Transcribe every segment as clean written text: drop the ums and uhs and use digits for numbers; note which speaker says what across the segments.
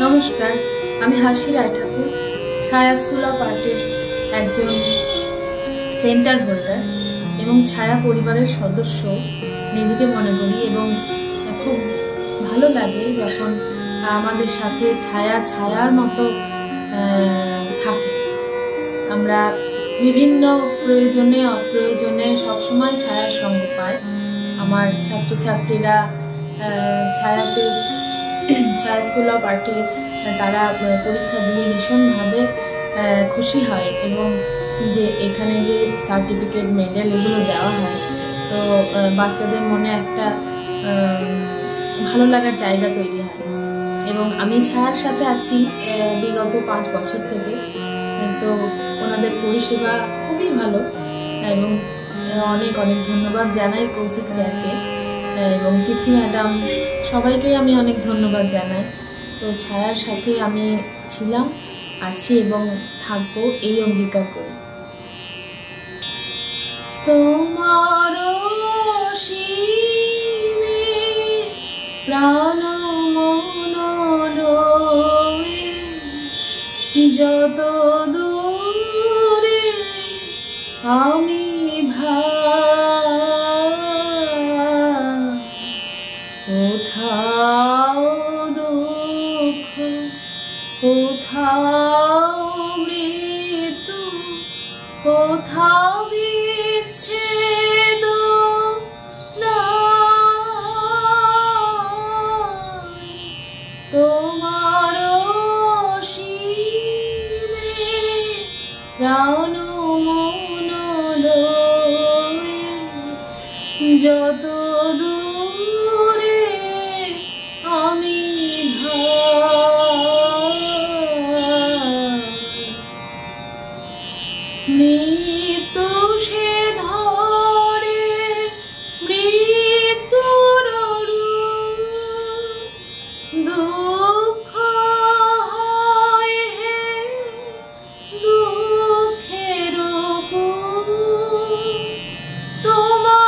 Speaker 1: নমস্কার, আমি হাসি রায় ঠাকুর, ছায়া স্কুল অফ আর্টের একজন সেন্টার হোল্ডার এবং ছায়া পরিবারের সদস্য নিজেকে মনে করি। এবং খুব ভালো লাগে যখন আমাদের সাথে ছায়া ছায়ার মতো থাকে। আমরা বিভিন্ন প্রয়োজনে অপ্রয়োজনে সবসময় ছায়ার সঙ্গ পাই। আমার ছাত্রছাত্রীরা ছায়াতে ছায়া স্কুল অফ আর্টে তারা পরীক্ষা দিয়ে ভীষণভাবে খুশি হয় এবং যে এখানে যে সার্টিফিকেট মেডেল এগুলো দেওয়া হয়, তো বাচ্চাদের মনে একটা ভালো লাগার জায়গা তৈরি হয়। এবং আমি ছায়ার সাথে আছি বিগত 5 বছর থেকে, তো ওনাদের পরিষেবা খুবই ভালো এবং অনেক অনেক ধন্যবাদ জানাই কৌশিক স্যারকে এবং তিথি ম্যাডাম, সবাইকেই আমি অনেক ধন্যবাদ জানাই। তো ছায়ার সাথে আমি ছিলাম, আছি এবং থাকবো, এই অঙ্গীকার করি। তোমার শিবে প্রাণ মন লয়ে যত দূরে আমি কোথাও দুঃখ, কোথাও মৃত্যু, কোথাও বিচ্ছেদ নাই। তোমার শিবে প্রাণ মন লয়ে যত দূরে আমি মৃত্যু সে ধরে মৃত্যুর দুঃখ হয় হে দুঃখের তোমা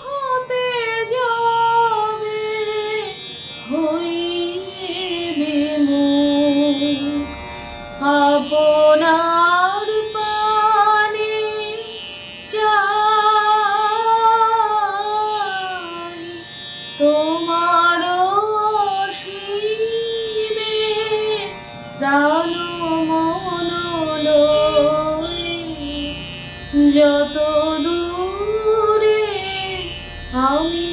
Speaker 1: হতে যাবে হইবে মুখ আপনার পানে চাই। তোমার শিবে প্রাণ মন লয়ে যত দূরে আমি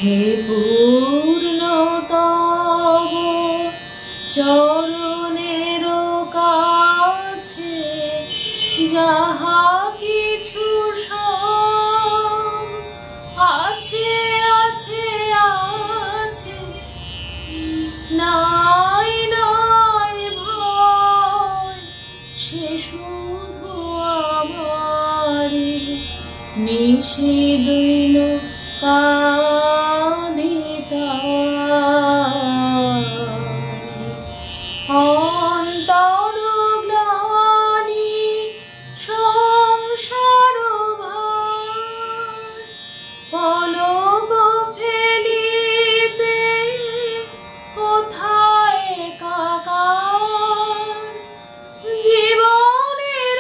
Speaker 1: হে পূর্ণতম চরণের কাছে যাহা কিছু সব আছে আছে আছে, নাই নাই ভয় সে শুধু আমারি নিষিদ্ধ অন্তর গ্লানি সংসার ভার পলক ফেলিতে কোথায় কাকার জীবনের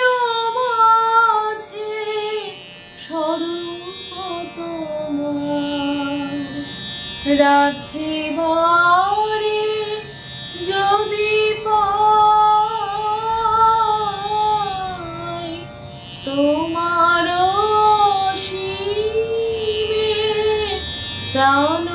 Speaker 1: মাঝে স্বরূপ তোমার রাখিবারে যদি পাই। তোমার শিবে প্রাণ